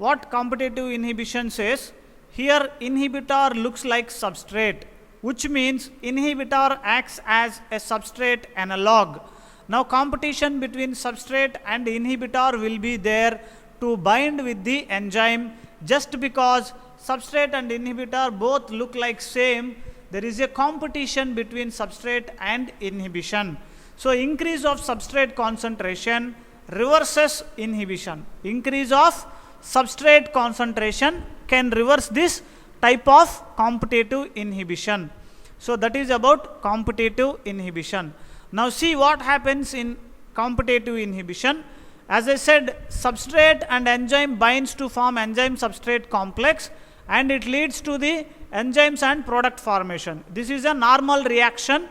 what competitive inhibition says, here inhibitor looks like substrate, which means inhibitor acts as a substrate analog. Now competition between substrate and inhibitor will be there to bind with the enzyme. Just because substrate and inhibitor both look like same, there is a competition between substrate and inhibition. So increase of substrate concentration reverses inhibition. Increase of substrate concentration can reverse this type of competitive inhibition. So that is about competitive inhibition. Now see what happens in competitive inhibition. As I said, substrate and enzyme binds to form enzyme substrate complex, and it leads to the enzymes and product formation. This is a normal reaction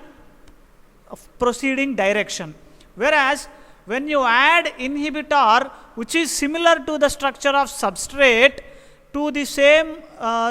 of proceeding direction. Whereas when you add inhibitor, which is similar to the structure of substrate, to the same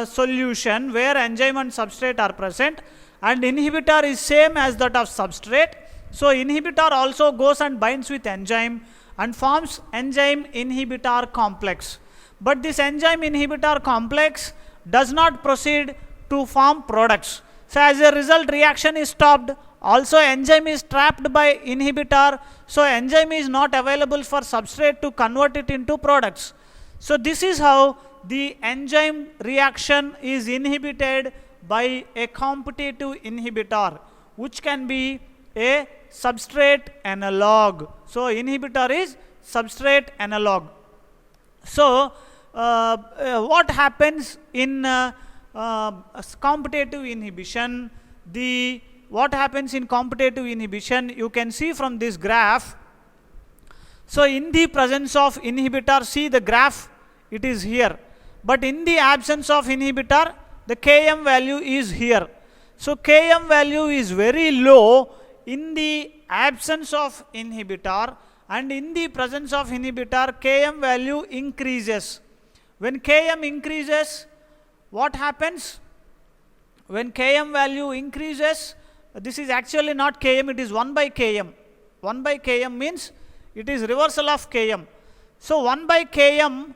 solution where enzyme and substrate are present, and inhibitor is same as that of substrate, so inhibitor also goes and binds with enzyme and forms enzyme inhibitor complex. But this enzyme inhibitor complex does not proceed to form products. So as a result, reaction is stopped. Also enzyme is trapped by inhibitor, so enzyme is not available for substrate to convert it into products. So this is how the enzyme reaction is inhibited by a competitive inhibitor, which can be a substrate analog. So inhibitor is substrate analog. So what happens in competitive inhibition? What happens in competitive inhibition, you can see from this graph. So in the presence of inhibitor, see the graph, it is here. But in the absence of inhibitor, the Km value is here. So Km value is very low in the absence of inhibitor, and in the presence of inhibitor, Km value increases. When Km increases, what happens? When Km value increases, this is actually not Km, it is 1 by Km. 1 by Km means it is reversal of Km. So 1 by Km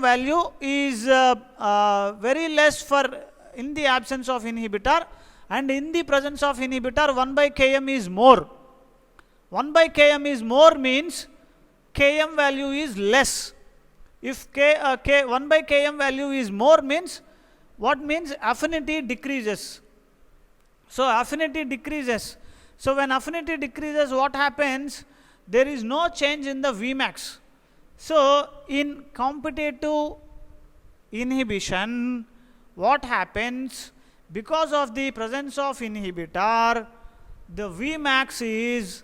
value is very less for in the absence of inhibitor, and in the presence of inhibitor 1 by Km is more. 1 by Km is more means Km value is less. If 1 by Km value is more means, what means? Affinity decreases. So affinity decreases. So when affinity decreases, what happens? There is no change in the Vmax. So in competitive inhibition, what happens? Because of the presence of inhibitor, the Vmax is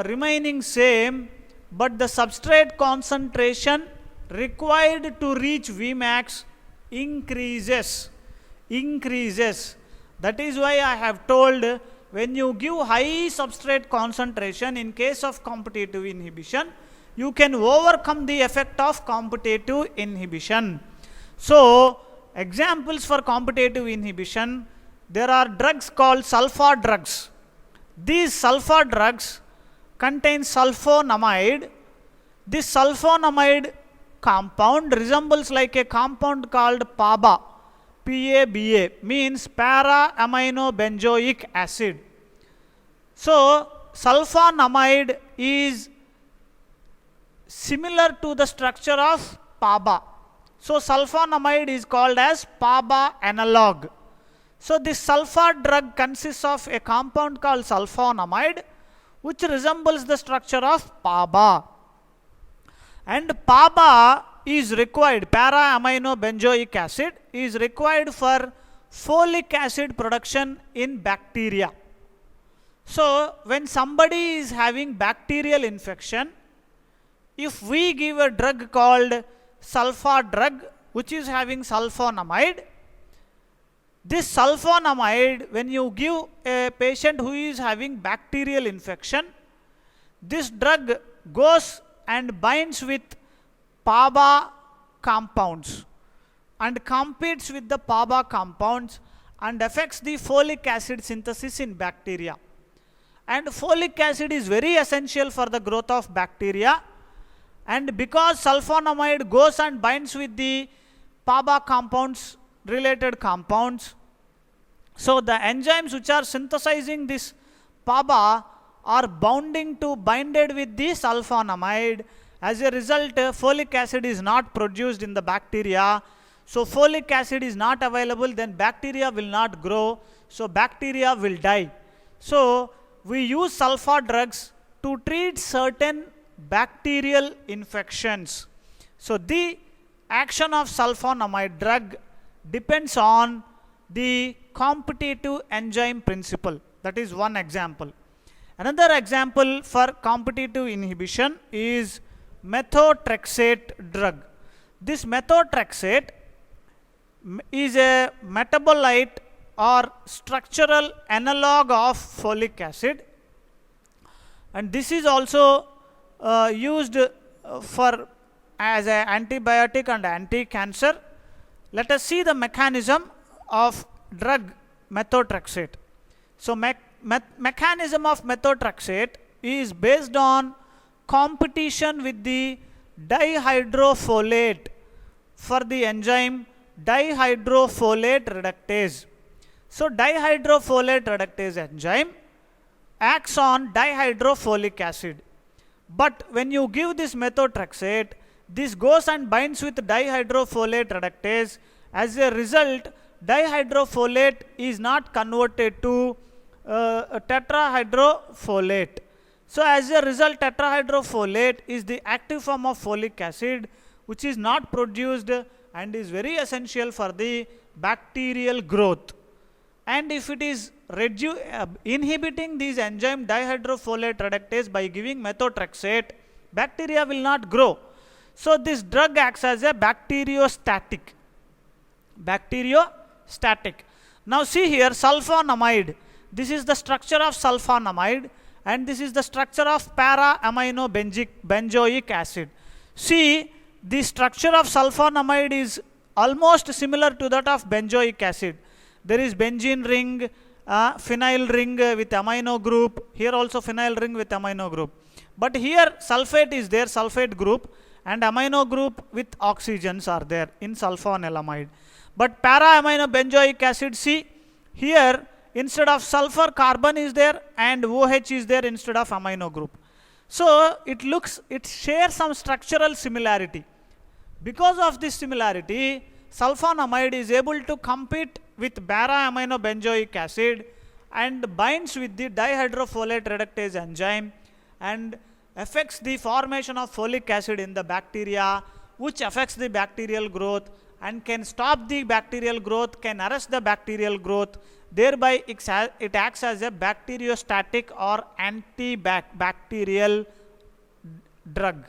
remaining same, but the substrate concentration required to reach Vmax increases. That is why I have told, when you give high substrate concentration in case of competitive inhibition, you can overcome the effect of competitive inhibition. So examples for competitive inhibition, there are drugs called sulfa drugs. These sulfa drugs contain sulfonamide. This sulfonamide compound resembles like a compound called PABA. PABA means para-amino-benzoic acid. So sulfonamide is similar to the structure of PABA. So sulfonamide is called as PABA analog. So this sulfa drug consists of a compound called sulfonamide, which resembles the structure of PABA. And PABA is required, para-amino-benzoic acid is required for folic acid production in bacteria. So when somebody is having bacterial infection, if we give a drug called sulfa drug, which is having sulfonamide, this sulfonamide, when you give a patient who is having bacterial infection, this drug goes and binds with PABA compounds and competes with the PABA compounds and affects the folic acid synthesis in bacteria. And folic acid is very essential for the growth of bacteria, And because sulfonamide goes and binds with the PABA compounds, related compounds, so the enzymes which are synthesizing this PABA are binded with the sulfonamide. As a result, folic acid is not produced in the bacteria. So folic acid is not available, then bacteria will not grow. So bacteria will die. So we use sulfa drugs to treat certain bacterial infections. So the action of sulfonamide drug depends on the competitive enzyme principle. That is one example. Another example for competitive inhibition is methotrexate drug. This methotrexate is a metabolite or structural analog of folic acid, and this is also used for as an antibiotic and anti-cancer. Let us see the mechanism of drug methotrexate. So mechanism of methotrexate is based on competition with the dihydrofolate for the enzyme dihydrofolate reductase. So dihydrofolate reductase enzyme acts on dihydrofolic acid. But when you give this methotrexate, this goes and binds with dihydrofolate reductase. As a result, dihydrofolate is not converted to tetrahydrofolate. So as a result, tetrahydrofolate is the active form of folic acid which is not produced and is very essential for the bacterial growth. And if it is inhibiting these enzyme dihydrofolate reductase by giving methotrexate, bacteria will not grow. So this drug acts as a bacteriostatic. Now see here, sulfonamide. This is the structure of sulfonamide, and this is the structure of para-aminobenzoic acid. See, the structure of sulfonamide is almost similar to that of benzoic acid. There is benzene ring, phenyl ring with amino group. Here also phenyl ring with amino group. But here sulfate is there, sulfate group, and amino group with oxygens are there in sulfonilamide. But para-aminobenzoic acid, see here, instead of sulfur, carbon is there and OH is there instead of amino group. So it shares some structural similarity. Because of this similarity, sulfonamide is able to compete with para-aminobenzoic acid and binds with the dihydrofolate reductase enzyme and affects the formation of folic acid in the bacteria, which affects the bacterial growth and can stop the bacterial growth, can arrest the bacterial growth. Thereby it acts as a bacteriostatic or antibacterial drug.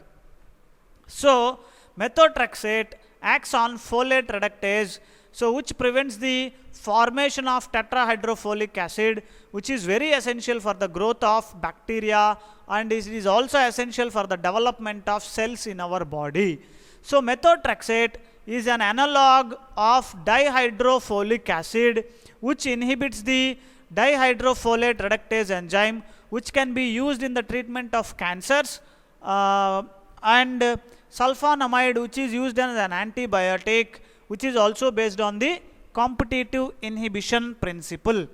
So methotrexate acts on folate reductase, so which prevents the formation of tetrahydrofolic acid, which is very essential for the growth of bacteria, and it is also essential for the development of cells in our body. So methotrexate is an analog of dihydrofolic acid which inhibits the dihydrofolate reductase enzyme, which can be used in the treatment of cancers, and sulfonamide, which is used as an antibiotic, which is also based on the competitive inhibition principle.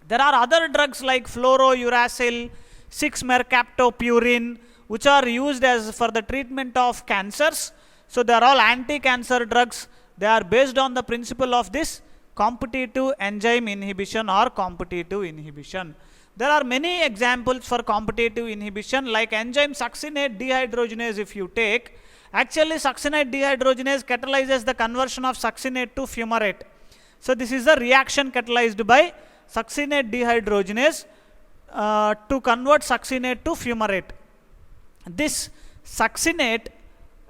There are other drugs like fluorouracil, 6-mercaptopurine, which are used as for the treatment of cancers. So they are all anti-cancer drugs. They are based on the principle of this competitive enzyme inhibition or competitive inhibition. There are many examples for competitive inhibition, like enzyme succinate dehydrogenase. If you take, actually succinate dehydrogenase catalyzes the conversion of succinate to fumarate. So this is the reaction catalyzed by succinate dehydrogenase to convert succinate to fumarate. This succinate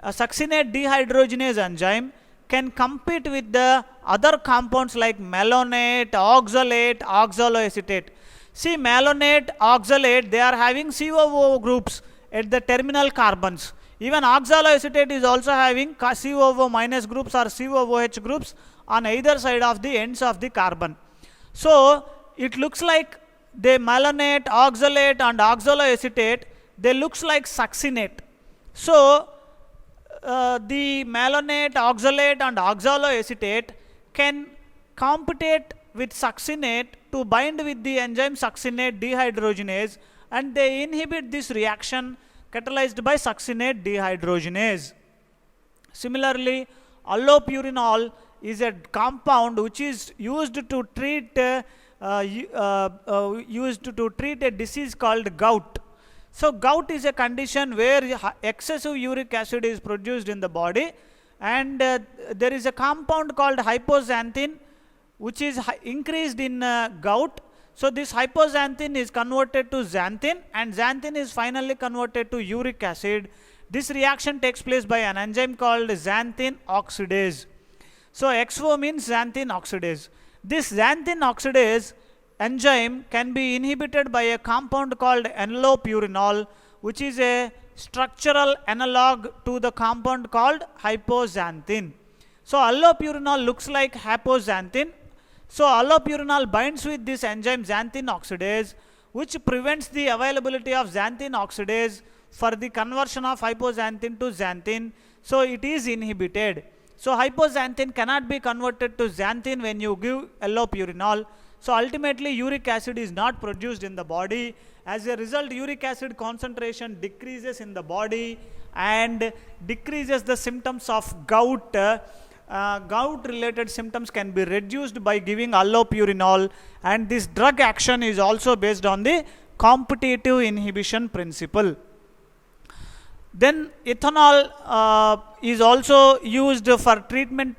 dehydrogenase enzyme can compete with the other compounds like malonate, oxalate, oxaloacetate. See, malonate, oxalate, they are having COO groups at the terminal carbons. Even oxaloacetate is also having COO minus groups or COOH groups on either side of the ends of the carbon. So it looks like the malonate, oxalate and oxaloacetate, they looks like succinate. So, the malonate, oxalate and oxaloacetate can compete with succinate to bind with the enzyme succinate dehydrogenase, and they inhibit this reaction catalyzed by succinate dehydrogenase. Similarly, allopurinol is a compound which is used to treat a disease called gout. So, gout is a condition where excessive uric acid is produced in the body, and there is a compound called hypoxanthine which is increased in gout. So, this hypoxanthine is converted to xanthine, and xanthine is finally converted to uric acid. This reaction takes place by an enzyme called xanthine oxidase. So, XO means xanthine oxidase. This xanthine oxidase enzyme can be inhibited by a compound called allopurinol, which is a structural analog to the compound called hypoxanthine. So, allopurinol looks like hypoxanthine. So, allopurinol binds with this enzyme xanthine oxidase, which prevents the availability of xanthine oxidase for the conversion of hypoxanthine to xanthine. So, it is inhibited. So, hypoxanthine cannot be converted to xanthine when you give allopurinol. So, ultimately uric acid is not produced in the body. As a result, uric acid concentration decreases in the body and decreases the symptoms of gout. Gout related symptoms can be reduced by giving allopurinol, and this drug action is also based on the competitive inhibition principle. Then ethanol is also used for treatment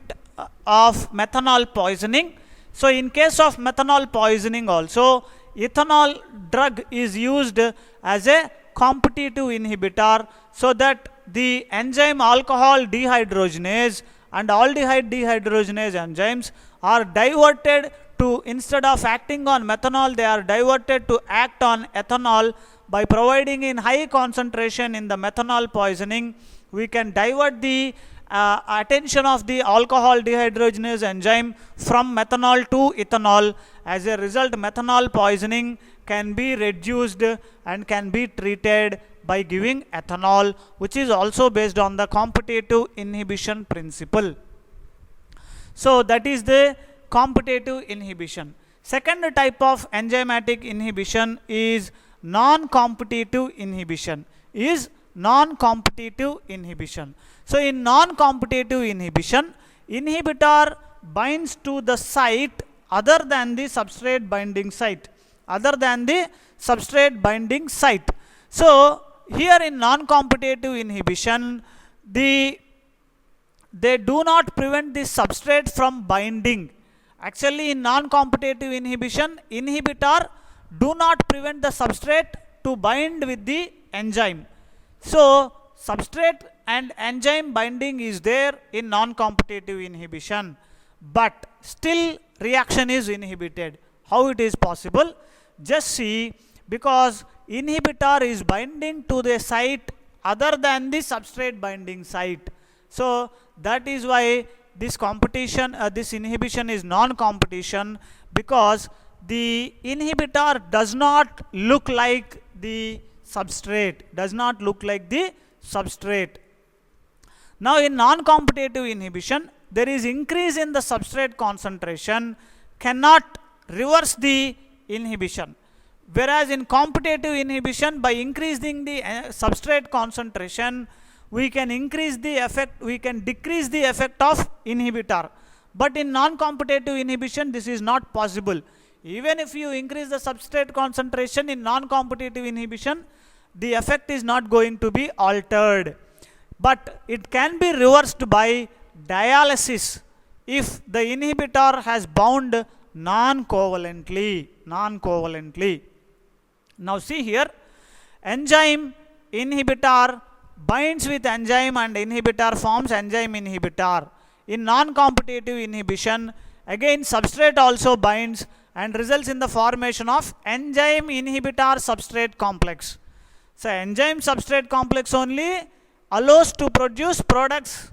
of methanol poisoning. So, in case of methanol poisoning also, ethanol drug is used as a competitive inhibitor, so that the enzyme alcohol dehydrogenase and aldehyde dehydrogenase enzymes are diverted to, instead of acting on methanol, they are diverted to act on ethanol. By providing in high concentration in the methanol poisoning, we can divert the attention of the alcohol dehydrogenase enzyme from methanol to ethanol. As a result, methanol poisoning can be reduced and can be treated by giving ethanol, which is also based on the competitive inhibition principle. So, that is the competitive inhibition. Second type of enzymatic inhibition is non-competitive inhibition. So, in non-competitive inhibition, inhibitor binds to the site other than the substrate binding site. So, here in non-competitive inhibition, they do not prevent the substrate from binding. Actually, in non-competitive inhibition, inhibitor do not prevent the substrate to bind with the enzyme. So, substrate and enzyme binding is there in non-competitive inhibition, but still reaction is inhibited. How it is possible? Just see, because inhibitor is binding to the site other than the substrate binding site. So, that is why this this inhibition is non-competition, because the inhibitor does not look like the substrate, Now, in non-competitive inhibition, there is increase in the substrate concentration, cannot reverse the inhibition. Whereas in competitive inhibition, by increasing the substrate concentration, we can decrease the effect of inhibitor. But in non-competitive inhibition, this is not possible. Even if you increase the substrate concentration in non-competitive inhibition, the effect is not going to be altered. But it can be reversed by dialysis if the inhibitor has bound non-covalently. Now see here, enzyme inhibitor binds with enzyme and inhibitor forms enzyme inhibitor. In non-competitive inhibition, again substrate also binds and results in the formation of enzyme inhibitor substrate complex. So, enzyme substrate complex only allows to produce products,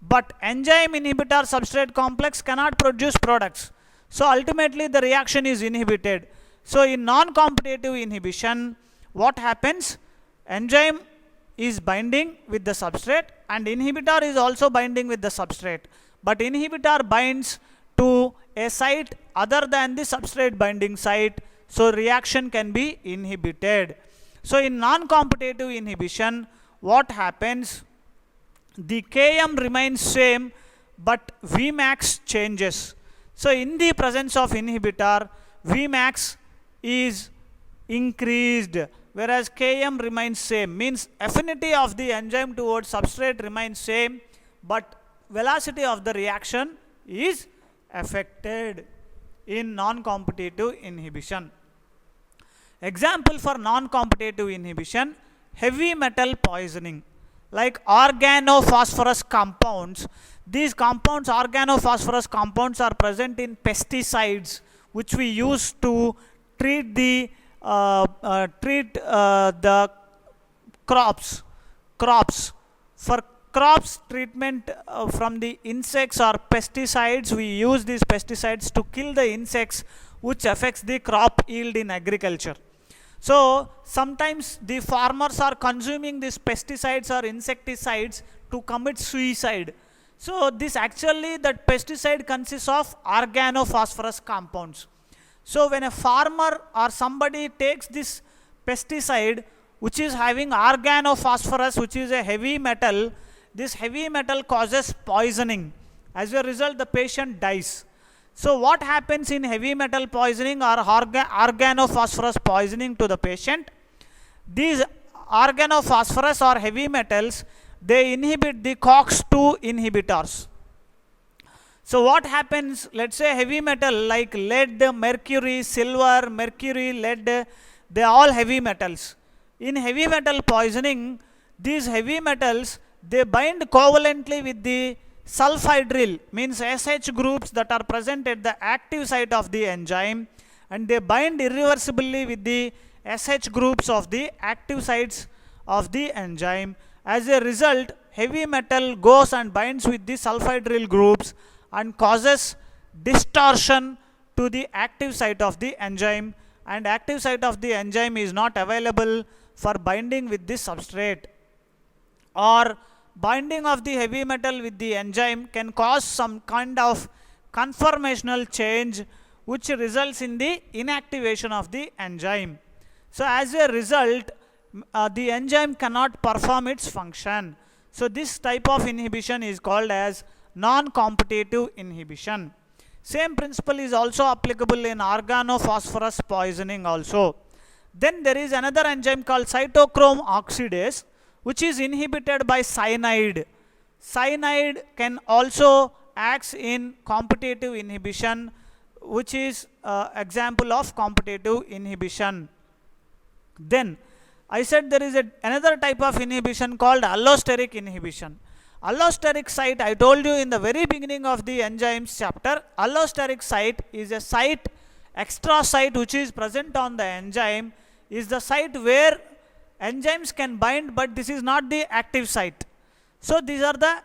but enzyme inhibitor substrate complex cannot produce products. So, ultimately the reaction is inhibited. So, in non-competitive inhibition, what happens? Enzyme is binding with the substrate and inhibitor is also binding with the substrate, but inhibitor binds to a site other than the substrate binding site, so reaction can be inhibited. So in non-competitive inhibition, what happens? The Km remains same, but Vmax changes. So in the presence of inhibitor, Vmax is increased, whereas Km remains same. Means affinity of the enzyme towards substrate remains same, but velocity of the reaction is affected in non-competitive inhibition. Example for non-competitive inhibition, heavy metal poisoning, like organophosphorus compounds. These compounds, organophosphorus compounds, are present in pesticides which we use to treat the crops. For crops treatment from the insects or pesticides, we use these pesticides to kill the insects which affects the crop yield in agriculture. So sometimes the farmers are consuming these pesticides or insecticides to commit suicide. So this actually, that pesticide consists of organophosphorus compounds. So when a farmer or somebody takes this pesticide which is having organophosphorus, which is a heavy metal, this heavy metal causes poisoning. As a result, the patient dies. So what happens in heavy metal poisoning or organophosphorus poisoning to the patient? These organophosphorus or heavy metals, they inhibit the COX-2 inhibitors. So what happens? Let's say heavy metal like lead, mercury, silver, mercury, lead, they are all heavy metals. In heavy metal poisoning, these heavy metals, they bind covalently with the sulfhydryl, means SH groups that are present at the active site of the enzyme, and they bind irreversibly with the SH groups of the active sites of the enzyme. As a result, heavy metal goes and binds with the sulfhydryl groups and causes distortion to the active site of the enzyme, and active site of the enzyme is not available for binding with the substrate. Or binding of the heavy metal with the enzyme can cause some kind of conformational change which results in the inactivation of the enzyme. So as a result, the enzyme cannot perform its function. So this type of inhibition is called as non-competitive inhibition. Same principle is also applicable in organophosphorus poisoning also. Then there is another enzyme called cytochrome oxidase, which is inhibited by cyanide. Cyanide can also act in competitive inhibition, which is example of competitive inhibition. Then I said there is another type of inhibition called allosteric inhibition. Allosteric site, I told you in the very beginning of the enzymes chapter, allosteric site is a site, extra site which is present on the enzyme, is the site where enzymes can bind, but this is not the active site. So these are the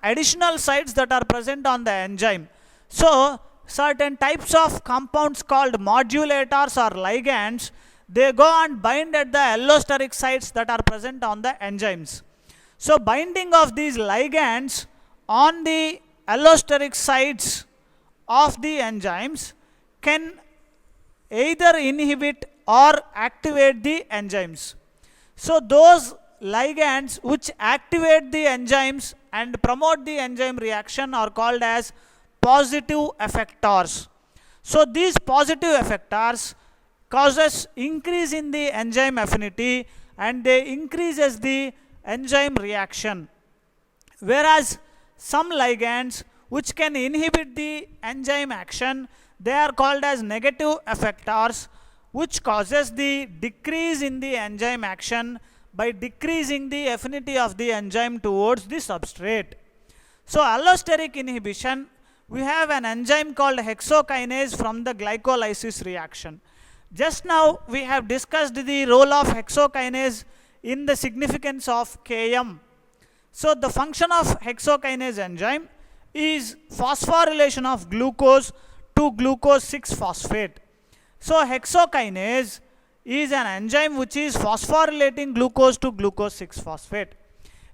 additional sites that are present on the enzyme. So certain types of compounds called modulators or ligands, they go and bind at the allosteric sites that are present on the enzymes. So binding of these ligands on the allosteric sites of the enzymes can either inhibit or activate the enzymes. So those ligands which activate the enzymes and promote the enzyme reaction are called as positive effectors. So these positive effectors causes increase in the enzyme affinity and they increases the enzyme reaction. Whereas some ligands which can inhibit the enzyme action, they are called as negative effectors, which causes the decrease in the enzyme action by decreasing the affinity of the enzyme towards the substrate. So allosteric inhibition, we have an enzyme called hexokinase from the glycolysis reaction. Just now we have discussed the role of hexokinase in the significance of Km. So the function of hexokinase enzyme is phosphorylation of glucose to glucose 6-phosphate. So hexokinase is an enzyme which is phosphorylating glucose to glucose 6-phosphate.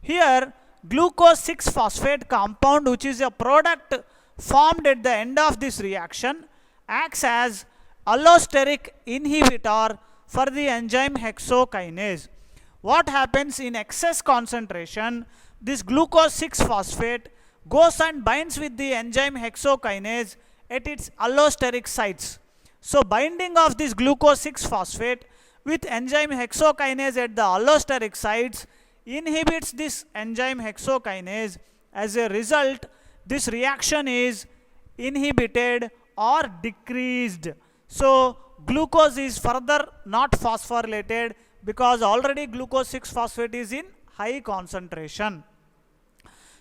Here, glucose 6-phosphate compound, which is a product formed at the end of this reaction, acts as allosteric inhibitor for the enzyme hexokinase. What happens in excess concentration, this glucose 6-phosphate goes and binds with the enzyme hexokinase at its allosteric sites. So binding of this glucose 6-phosphate with enzyme hexokinase at the allosteric sites inhibits this enzyme hexokinase. As a result, this reaction is inhibited or decreased. So glucose is further not phosphorylated because already glucose 6-phosphate is in high concentration.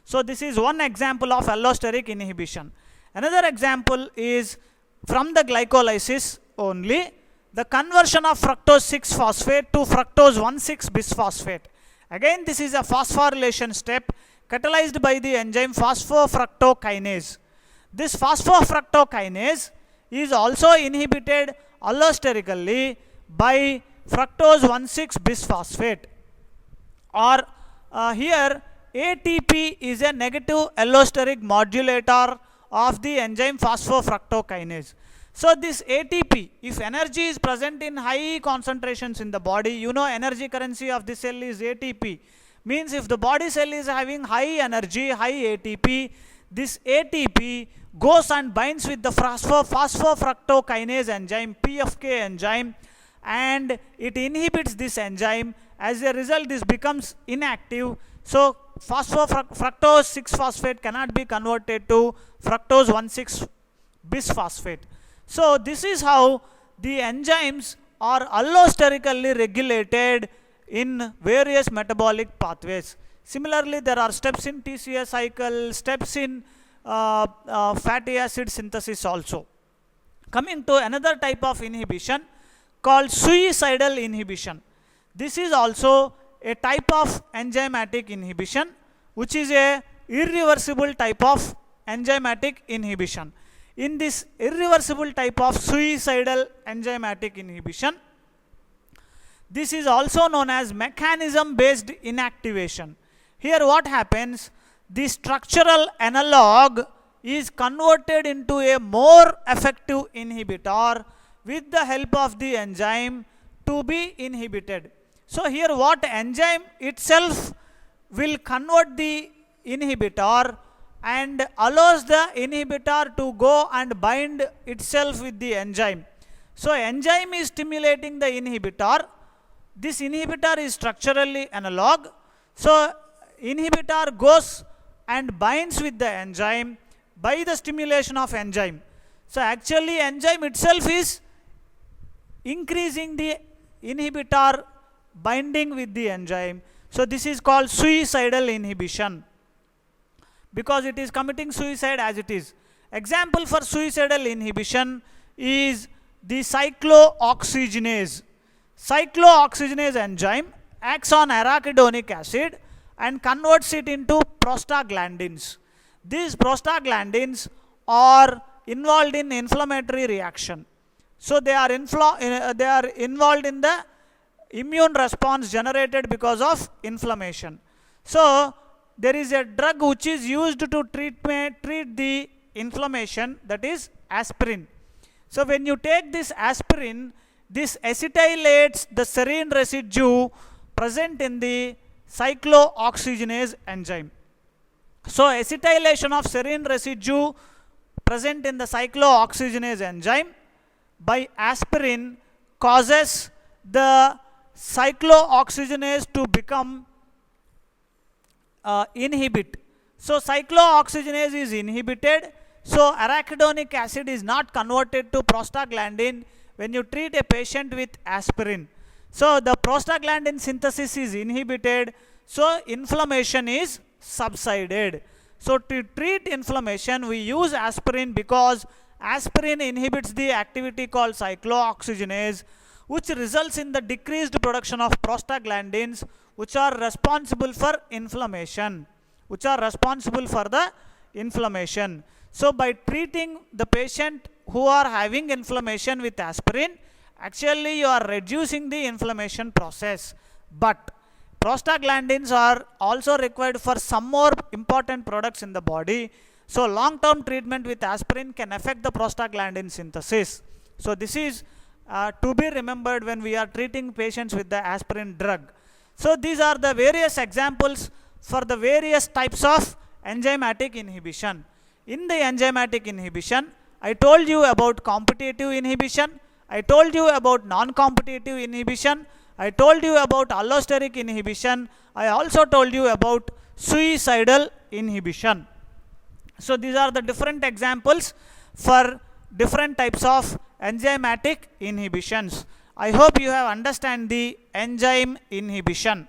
So this is one example of allosteric inhibition. Another example is from the glycolysis only, the conversion of fructose 6-phosphate to fructose 1,6-bisphosphate. Again, this is a phosphorylation step catalyzed by the enzyme phosphofructokinase. This phosphofructokinase is also inhibited allosterically by fructose 1,6-bisphosphate. Or here ATP is a negative allosteric modulator of the enzyme phosphofructokinase. So this ATP, if energy is present in high concentrations in the body, you know energy currency of this cell is ATP. Means if the body cell is having high energy, high ATP, this ATP goes and binds with the phosphofructokinase enzyme, PFK enzyme, and it inhibits this enzyme. As a result, this becomes inactive. So fructose 6-phosphate cannot be converted to fructose 1,6-bisphosphate. So this is how the enzymes are allosterically regulated in various metabolic pathways. Similarly, there are steps in TCA cycle, steps in fatty acid synthesis also. Coming to another type of inhibition called suicidal inhibition. This is also a type of enzymatic inhibition, which is a irreversible type of enzymatic inhibition. In this irreversible type of suicidal enzymatic inhibition, this is also known as mechanism based inactivation. Here what happens, the structural analog is converted into a more effective inhibitor with the help of the enzyme to be inhibited. So here what enzyme itself will convert the inhibitor and allows the inhibitor to go and bind itself with the enzyme. So enzyme is stimulating the inhibitor. This inhibitor is structurally analog. So inhibitor goes and binds with the enzyme by the stimulation of enzyme. So actually enzyme itself is increasing the inhibitor binding with the enzyme. So this is called suicidal inhibition, because it is committing suicide as it is. Example for suicidal inhibition is the cyclooxygenase. Cyclooxygenase enzyme acts on arachidonic acid and converts it into prostaglandins. These prostaglandins are involved in inflammatory reaction. So they are involved in the immune response generated because of inflammation. So there is a drug which is used to treat the inflammation, that is aspirin. So when you take this aspirin, this acetylates the serine residue present in the cyclooxygenase enzyme. So acetylation of serine residue present in the cyclooxygenase enzyme by aspirin causes the cyclooxygenase to become inhibit. So cyclooxygenase is inhibited. So arachidonic acid is not converted to prostaglandin when you treat a patient with aspirin. So the prostaglandin synthesis is inhibited. So inflammation is subsided. So to treat inflammation, we use aspirin because aspirin inhibits the activity called cyclooxygenase, which results in the decreased production of prostaglandins, which are responsible for inflammation. So by treating the patient who are having inflammation with aspirin, Actually, you are reducing the inflammation process. But prostaglandins are also required for some more important products in the body. So long-term treatment with aspirin can affect the prostaglandin synthesis. So this is to be remembered when we are treating patients with the aspirin drug. So these are the various examples for the various types of enzymatic inhibition. In the enzymatic inhibition, I told you about competitive inhibition, I told you about non-competitive inhibition, I told you about allosteric inhibition, I also told you about suicidal inhibition. So these are the different examples for different types of enzymatic inhibitions. I hope you have understand the enzyme inhibition.